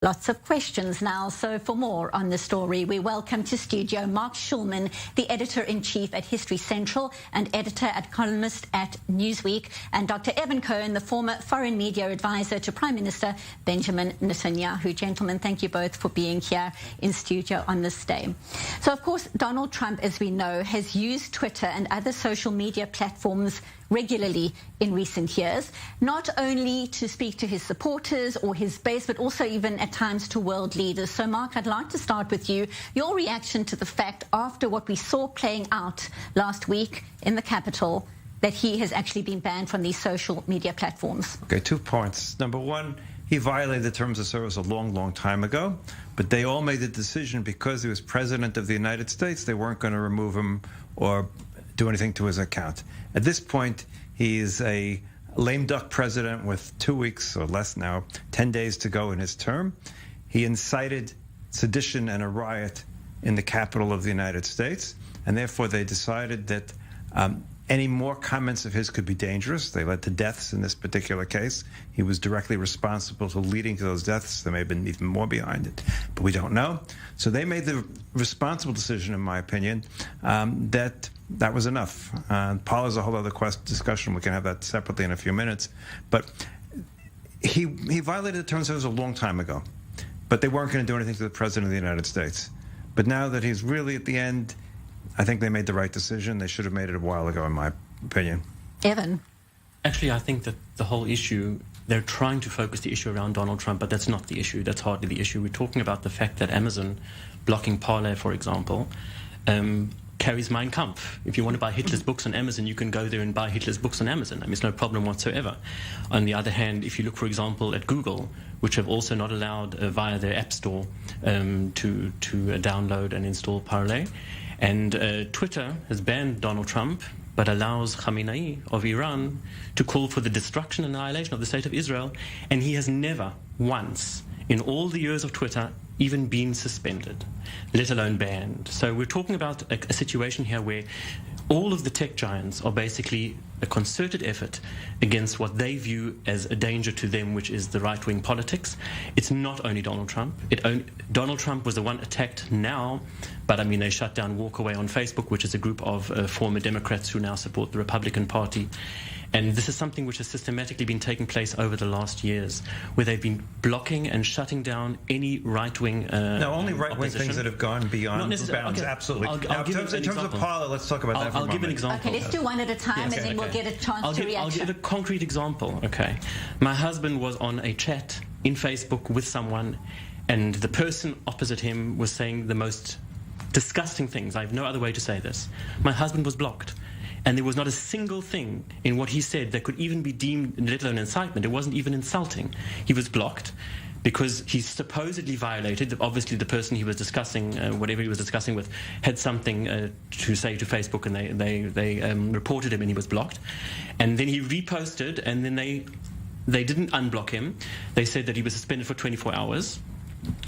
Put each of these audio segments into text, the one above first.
Lots of questions now, so for more on the story, we welcome to studio Mark Schulman, the editor-in-chief at History Central and editor and columnist at Newsweek, and Dr. Evan Cohen, the former foreign media advisor to Prime Minister Benjamin Netanyahu. Gentlemen, thank you both for being here in studio on this day. So, of course, Donald Trump, as we know, has used Twitter and other social media platforms regularly in recent years, not only to speak to his supporters or his base, but also even at times to world leaders. So, Mark, I'd like to start with you. Your reaction to the fact, after what we saw playing out last week in the Capitol, that he has actually been banned from these social media platforms. Okay, 2 points. Number one, he violated the terms of service a long, long time ago, but they all made the decision because he was president of the United States, they weren't going to remove him or do anything to his account. At this point, he is a lame duck president with 2 weeks or less now, 10 days to go in his term. He incited sedition and a riot in the capital of the United States, and therefore they decided that any more comments of his could be dangerous. They led to deaths in this particular case. He was directly responsible for leading to those deaths. There may have been even more behind it, but we don't know. So they made the responsible decision, in my opinion, that was enough. Paul is a whole other discussion. We can have that separately in a few minutes. But he violated the terms of service a long time ago, but they weren't going to do anything to the President of the United States. But now that he's really at the end, I think they made the right decision. They should have made it a while ago, in my opinion. Evan? Actually, I think that the whole issue, they're trying to focus the issue around Donald Trump, but that's not the issue. That's hardly the issue. We're talking about the fact that Amazon, blocking Parler, for example, carries Mein Kampf. If you want to buy Hitler's books on Amazon, you can go there and buy Hitler's books on Amazon. I mean, it's no problem whatsoever. On the other hand, if you look, for example, at Google, which have also not allowed via their app store to download and install Parler, and Twitter has banned Donald Trump, but allows Khamenei of Iran to call for the destruction and annihilation of the state of Israel, and he has never once in all the years of Twitter even been suspended, let alone banned. So we're talking about a situation here where all of the tech giants are basically a concerted effort against what they view as a danger to them, which is the right-wing politics. It's not only Donald Trump. Donald Trump was the one attacked now, but I mean, they shut down Walkaway on Facebook, which is a group of former Democrats who now support the Republican Party. And this is something which has systematically been taking place over the last years, where they've been blocking and shutting down any right-wing No, only right-wing opposition. things that have gone beyond bounds, okay. absolutely. I'll give in terms of Parler, let's talk about that for a moment. I'll give an example. Okay, let's do one at a time, and then we'll get a chance to react. I'll give a concrete example, okay? My husband was on a chat in Facebook with someone, and the person opposite him was saying the most disgusting things. I have no other way to say this. My husband was blocked. And there was not a single thing in what he said that could even be deemed, let alone incitement. It wasn't even insulting. He was blocked because he supposedly violated, obviously the person he was discussing, whatever he was discussing with, had something to say to Facebook, and they reported him and he was blocked. And then he reposted, and then they didn't unblock him. They said that he was suspended for 24 hours.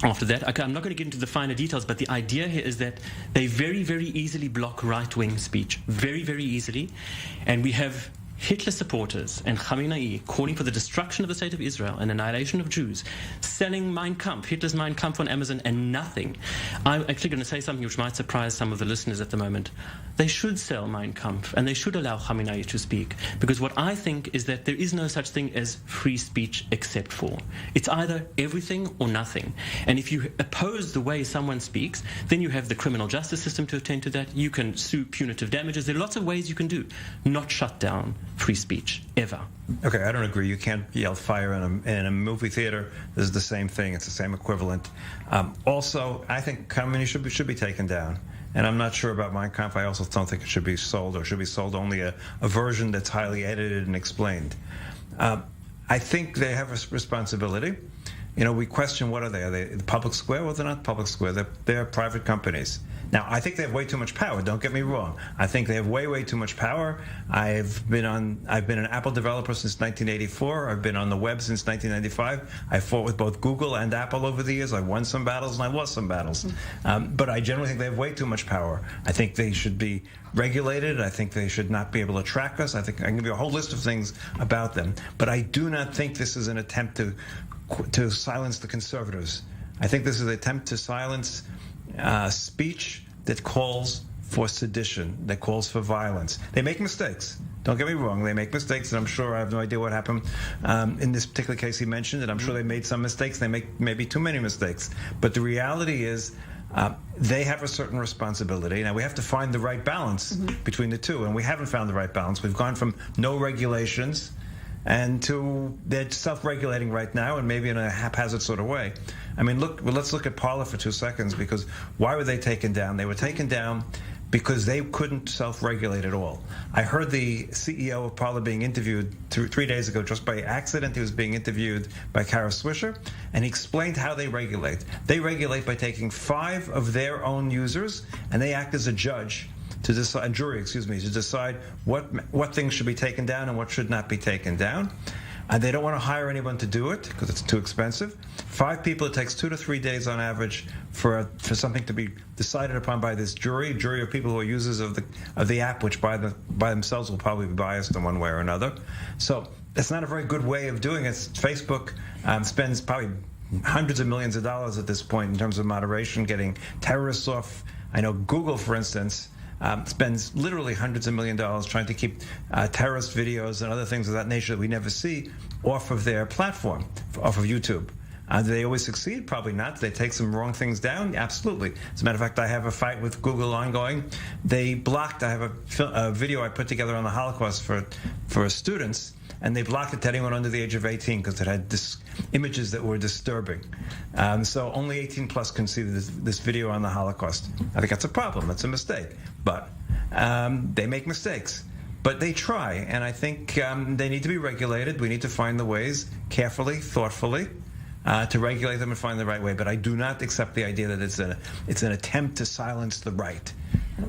After that, okay, I'm not going to get into the finer details, but the idea here is that they very, very easily block right-wing speech. Very, very easily. And we have Hitler supporters and Khamenei calling for the destruction of the state of Israel and annihilation of Jews, selling Mein Kampf, Hitler's Mein Kampf on Amazon, and nothing. I'm actually going to say something which might surprise some of the listeners at the moment. They should sell Mein Kampf, and they should allow Khamenei to speak, because what I think is that there is no such thing as free speech except for. It's either everything or nothing. And if you oppose the way someone speaks, then you have the criminal justice system to attend to that. You can sue punitive damages. There are lots of ways you can do, not shut down free speech, ever. Okay, I don't agree. You can't yell fire in a movie theater. This is the same thing. It's the same equivalent. Also, I think Khamenei should be taken down. And I'm not sure about Mein Kampf. I also don't think it should be sold, or should be sold only a version that's highly edited and explained. I think they have a responsibility. You know, we question, what are they? Are they the public square? Well, they're not public square. They're private companies. Now, I think they have way too much power. Don't get me wrong. I think they have way too much power. I've been an Apple developer since 1984. I've been on the web since 1995. I fought with both Google and Apple over the years. I won some battles and I lost some battles. But I generally think they have way too much power. I think they should be regulated. I think they should not be able to track us. I think I can give you a whole list of things about them. But I do not think this is an attempt to to silence the conservatives. I think this is an attempt to silence speech that calls for sedition, that calls for violence. They make mistakes. Don't get me wrong, they make mistakes, and I'm sure, I have no idea what happened in this particular case he mentioned, and I'm sure they made some mistakes. They make maybe too many mistakes. But the reality is they have a certain responsibility. Now, we have to find the right balance between the two, and we haven't found the right balance. We've gone from no regulations and to they're self-regulating right now, and maybe in a haphazard sort of way. I mean, let's look at Parler for 2 seconds, because why were they taken down? They were taken down because they couldn't self-regulate at all. I heard the CEO of Parler being interviewed 3 days ago, just by accident. He was being interviewed by Kara Swisher, and he explained how they regulate. They regulate by taking 5 of their own users, and they act as a judge to decide, jury, to decide what things should be taken down and what should not be taken down. And they don't want to hire anyone to do it because it's too expensive. 5 people, it takes 2 to 3 days on average for something to be decided upon by this jury of people who are users of the app, which by themselves will probably be biased in one way or another. So that's not a very good way of doing it. Facebook spends probably hundreds of millions of dollars at this point in terms of moderation, getting terrorists off. I know Google, for instance, spends literally hundreds of millions of dollars trying to keep terrorist videos and other things of that nature that we never see off of their platform, off of YouTube. Do they always succeed? Probably not. Do they take some wrong things down? Absolutely. As a matter of fact, I have a fight with Google ongoing. They blocked, I have a video I put together on the Holocaust for students, and they blocked it to anyone under the age of 18 because it had images that were disturbing. So only 18 plus can see this video on the Holocaust. I think that's a problem. That's a mistake. But they make mistakes. But they try, and I think they need to be regulated. We need to find the ways, carefully, thoughtfully, to regulate them and find the right way. But I do not accept the idea that it's an attempt to silence the right.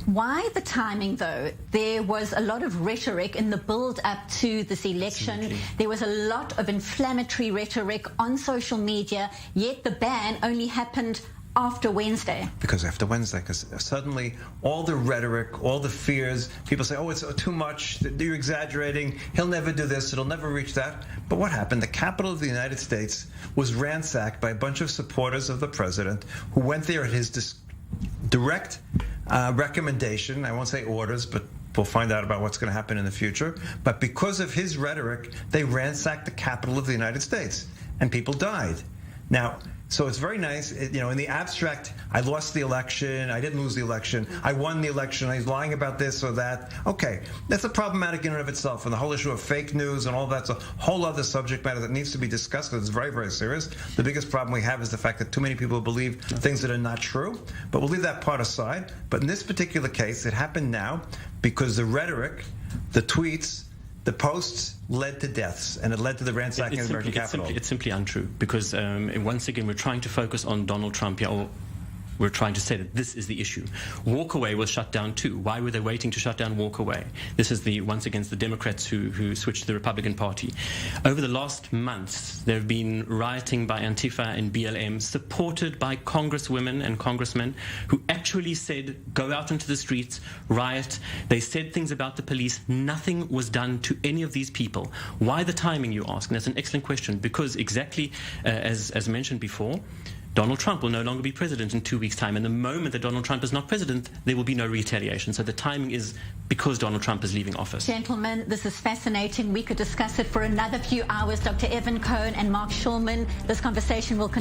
Why the timing, though? There was a lot of rhetoric in the build-up to this election. Absolutely. There was a lot of inflammatory rhetoric on social media, yet the ban only happened after Wednesday. Because after Wednesday, because suddenly all the rhetoric, all the fears, people say, oh, it's too much, you're exaggerating, he'll never do this, it'll never reach that. But what happened? The Capitol of the United States was ransacked by a bunch of supporters of the president who went there at his direct recommendation. I won't say orders, but we'll find out about what's going to happen in the future. But because of his rhetoric, they ransacked the Capitol of the United States, and people died. Now, so it's very nice, in the abstract, I lost the election, I didn't lose the election, I won the election, I was lying about this or that. Okay, that's a problematic in and of itself, and the whole issue of fake news and all that's a whole other subject matter that needs to be discussed because it's very, very serious. The biggest problem we have is the fact that too many people believe things that are not true, but we'll leave that part aside. But in this particular case, it happened now because the rhetoric, the tweets, the posts led to deaths, and it led to the ransacking of the American Capitol. It's simply untrue, because once again, we're trying to focus on Donald Trump here, or we're trying to say that this is the issue. Walkaway was shut down too. Why were they waiting to shut down Walkaway? This is once again the Democrats who switched to the Republican Party. Over the last months, there have been rioting by Antifa and BLM, supported by congresswomen and congressmen who actually said, go out into the streets, riot. They said things about the police. Nothing was done to any of these people. Why the timing, you ask? And that's an excellent question, because exactly as mentioned before, Donald Trump will no longer be president in 2 weeks' time. And the moment that Donald Trump is not president, there will be no retaliation. So the timing is because Donald Trump is leaving office. Gentlemen, this is fascinating. We could discuss it for another few hours. Dr. Evan Cohen and Mark Schulman, this conversation will continue.